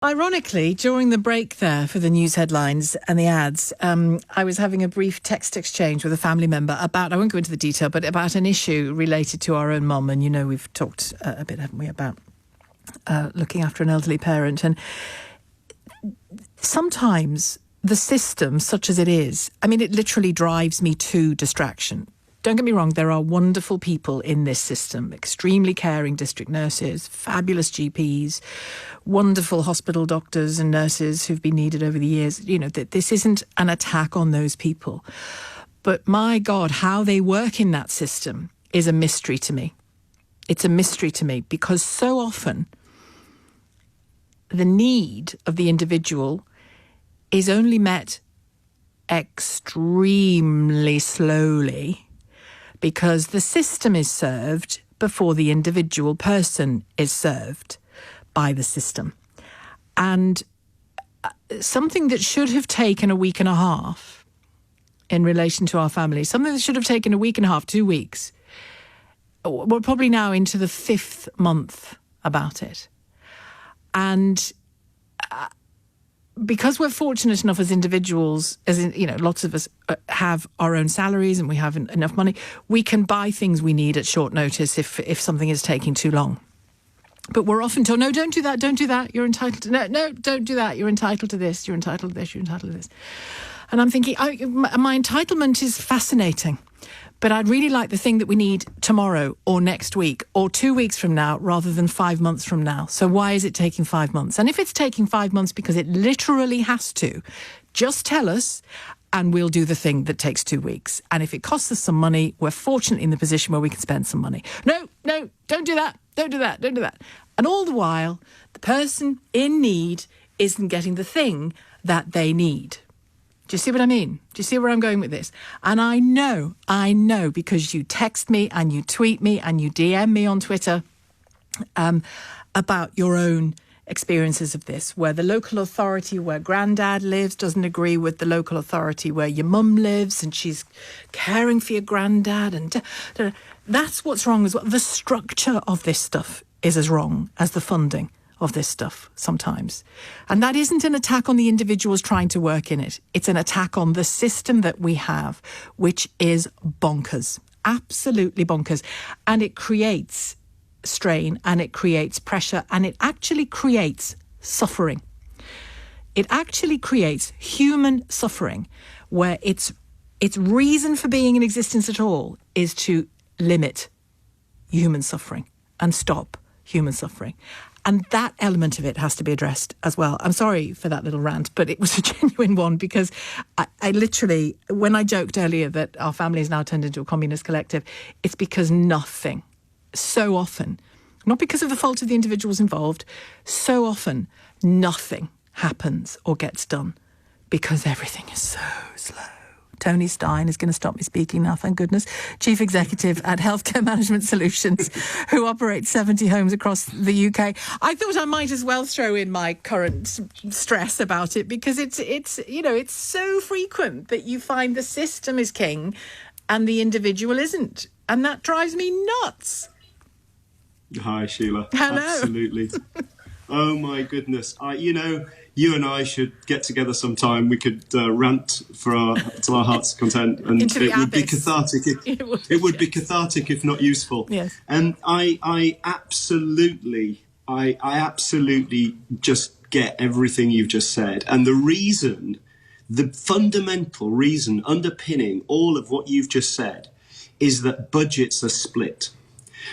Ironically, during the break there for the news headlines and the ads, I was having a brief text exchange with a family member about, I won't go into the detail, but about an issue related to our own mum. And, you know, we've talked a bit, haven't we, about looking after an elderly parent. And sometimes the system, such as it is, I mean, it literally drives me to distraction. Don't get me wrong, there are wonderful people in this system, extremely caring district nurses, fabulous GPs, wonderful hospital doctors and nurses who've been needed over the years. You know, this isn't an attack on those people. But my God, how they work in that system is a mystery to me. It's a mystery to me because so often the need of the individual is only met extremely slowly, because the system is served before the individual person is served by the system. And something that should have taken a week and a half in relation to our family, something that should have taken a week and a half, 2 weeks, we're probably now into the 5th month about it. And because we're fortunate enough as individuals, as in, you know, lots of us have our own salaries and we have enough money, we can buy things we need at short notice if something is taking too long. But we're often told, no, don't do that, you're entitled to, no, don't do that, you're entitled to this, you're entitled to this, you're entitled to this. And I'm thinking, my entitlement is fascinating, but I'd really like the thing that we need tomorrow or next week or 2 weeks from now rather than 5 months from now. So why is it taking 5 months? And if it's taking 5 months because it literally has to, just tell us and we'll do the thing that takes 2 weeks. And if it costs us some money, we're fortunately in the position where we can spend some money. No, don't do that. Don't do that. Don't do that. And all the while, the person in need isn't getting the thing that they need. Do you see what I mean? Do you see where I'm going with this? And I know, because you text me and you tweet me and you DM me on Twitter about your own experiences of this, where the local authority where granddad lives doesn't agree with the local authority where your mum lives and she's caring for your granddad. And that's what's wrong as well. The structure of this stuff is as wrong as the funding of this stuff sometimes. And that isn't an attack on the individuals trying to work in it. It's an attack on the system that we have, which is bonkers, absolutely bonkers. And it creates strain and it creates pressure and it actually creates suffering. It actually creates human suffering where its reason for being in existence at all is to limit human suffering and stop human suffering. And that element of it has to be addressed as well. I'm sorry for that little rant, but it was a genuine one because I literally, when I joked earlier that our family has now turned into a communist collective, it's because nothing, so often, not because of the fault of the individuals involved, so often nothing happens or gets done because everything is so slow. Tony Stein is going to stop me speaking now, thank goodness. Chief Executive at Healthcare Management Solutions, who operates 70 homes across the UK. I thought I might as well throw in my current stress about it because it's you know, it's so frequent that you find the system is king and the individual isn't. And that drives me nuts. Hi, Sheila. Hello. Absolutely. Oh, my goodness. You and I should get together sometime. We could rant till our heart's content, and it would be cathartic. It would be cathartic if not useful. Yes. And I absolutely just get everything you've just said. And the fundamental reason underpinning all of what you've just said is that budgets are split.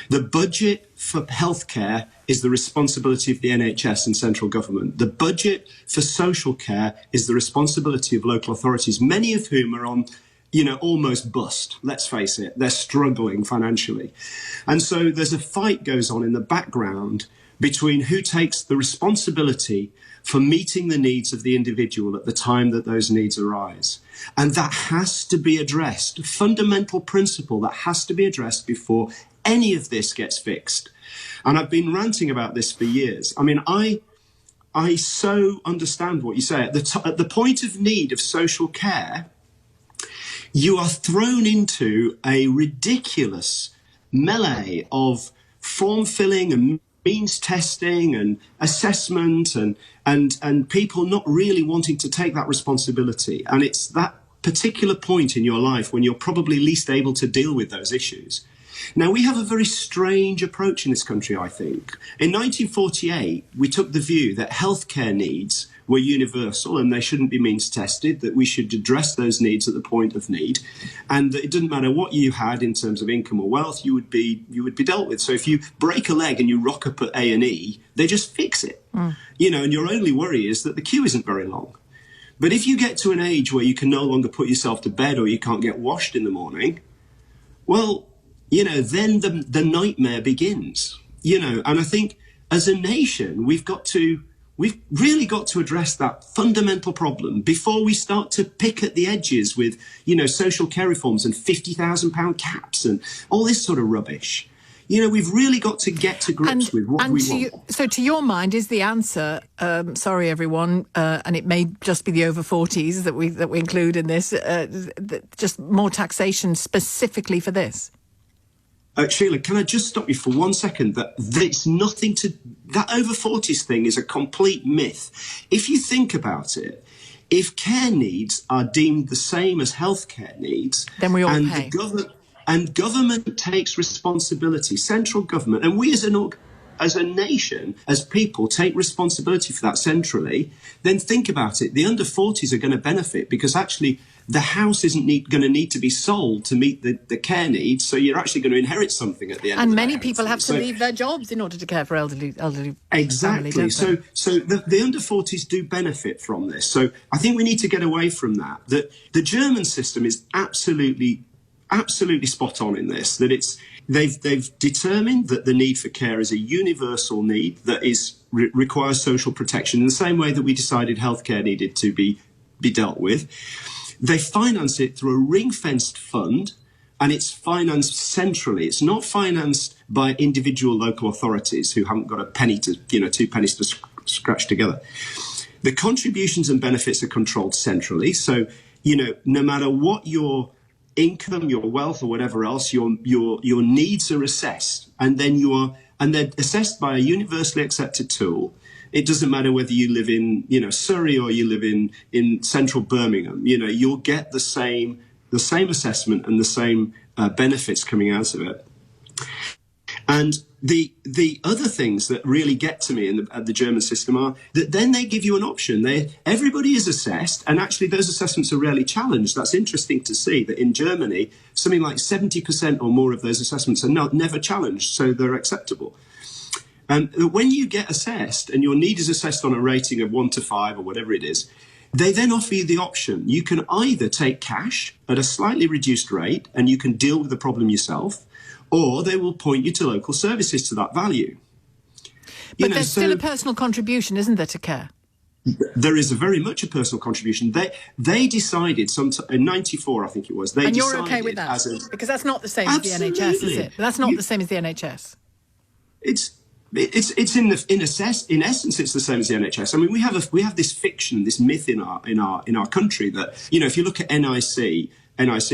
The budget for healthcare is the responsibility of the NHS and central government. The budget for social care is the responsibility of local authorities, many of whom are on, almost bust. Let's face it, they're struggling financially. And so there's a fight goes on in the background between who takes the responsibility for meeting the needs of the individual at the time that those needs arise. And that has to be addressed, a fundamental principle that has to be addressed before any of this gets fixed. And I've been ranting about this for years. I mean, I so understand what you say. At the point of need of social care, you are thrown into a ridiculous melee of form filling and means testing and assessment and people not really wanting to take that responsibility. And it's that particular point in your life when you're probably least able to deal with those issues. Now, we have a very strange approach in this country, I think. In 1948, we took the view that healthcare needs were universal and they shouldn't be means tested, that we should address those needs at the point of need, and that it didn't matter what you had in terms of income or wealth, you would be dealt with. So if you break a leg and you rock up at A&E, they just fix it. You know, and your only worry is that the queue isn't very long. But if you get to an age where you can no longer put yourself to bed or you can't get washed in the morning, well, you know, then the nightmare begins, you know. And I think as a nation, we've really got to address that fundamental problem before we start to pick at the edges with, you know, social care reforms and £50,000 caps and all this sort of rubbish. You know, we've really got to get to grips with what we want. So to your mind, is the answer, sorry, everyone, and it may just be the over 40s that we include in this, just more taxation specifically for this? Sheila, can I just stop you for 1 second? That over 40s thing is a complete myth. If you think about it, if care needs are deemed the same as healthcare needs, then we all pay. And government takes responsibility, central government, and we as a nation, as people, take responsibility for that centrally, then think about it. The under 40s are going to benefit because actually the house isn't going to need to be sold to meet the care needs, so you're actually going to inherit something at the end. And many people have to leave their jobs in order to care for elderly exactly. Family, so the under 40s do benefit from this. So I think we need to get away from that. The German system is absolutely spot on in this. That they've determined that the need for care is a universal need that requires social protection in the same way that we decided healthcare needed to be dealt with. They finance it through a ring-fenced fund, and it's financed centrally. It's not financed by individual local authorities who haven't got a penny to, you know, 2 pennies to scratch together. The contributions and benefits are controlled centrally. So, you know, no matter what your income, your wealth, or whatever else, your needs are assessed, and then they're assessed by a universally accepted tool. It doesn't matter whether you live in, you know, Surrey or you live in central Birmingham. You know, you'll get the same assessment and the same benefits coming out of it. And the other things that really get to me in the German system are that then they give you an option. Everybody is assessed, and actually those assessments are rarely challenged. That's interesting to see that in Germany, something like 70% or more of those assessments are never challenged, so they're acceptable. When you get assessed and your need is assessed on a rating of 1 to 5 or whatever it is, they then offer you the option. You can either take cash at a slightly reduced rate and you can deal with the problem yourself, or they will point you to local services to that value. But there's still a personal contribution, isn't there, to care? There is very much a personal contribution. They decided in 94, I think it was. And you're okay with that? Because that's not the same as the NHS, is it? That's not the same as the NHS. It's in essence, it's the same as the NHS. I mean, we have this fiction, this myth in our country that, you know, if you look at NIC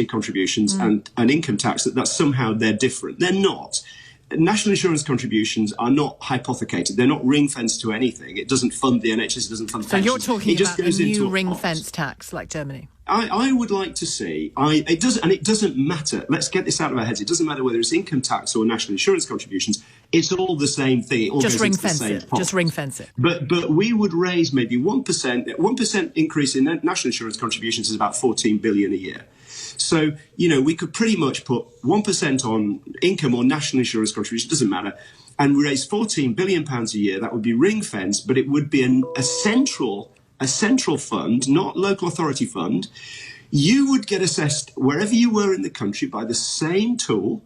contributions and income tax, that somehow they're different. They're not. National insurance contributions are not hypothecated. They're not ring-fenced to anything. It doesn't fund the NHS. It doesn't fund pensions. So you're talking about a new ring-fence tax like Germany? I would like to see. It doesn't matter. Let's get this out of our heads. It doesn't matter whether it's income tax or national insurance contributions. It's all the same thing. It all just goes into the same pot. Just ring-fence it. But we would raise maybe 1%. 1% increase in national insurance contributions is about 14 billion a year. So, you know, we could pretty much put 1% on income or national insurance contribution, doesn't matter, and we raise £14 billion a year. That would be ring-fenced, but it would be a central fund, not local authority fund. You would get assessed wherever you were in the country by the same tool,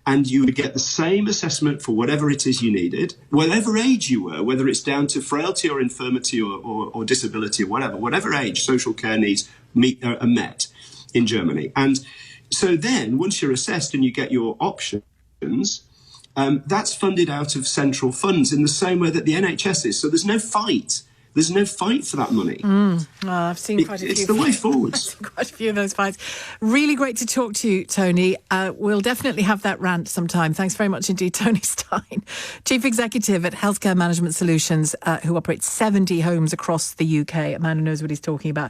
and you would get the same assessment for whatever it is you needed, whatever age you were, whether it's down to frailty or infirmity or disability or whatever age social care needs are met in Germany. And so then once you're assessed and you get your options, that's funded out of central funds in the same way that the NHS is. So there's no fight. There's no fight for that money. I've seen quite a few. It's the way forwards. Quite a few of those fights. Really great to talk to you, Tony. We'll definitely have that rant sometime. Thanks very much indeed, Tony Stein, Chief Executive at Healthcare Management Solutions, who operates 70 homes across the UK. A man who knows what he's talking about.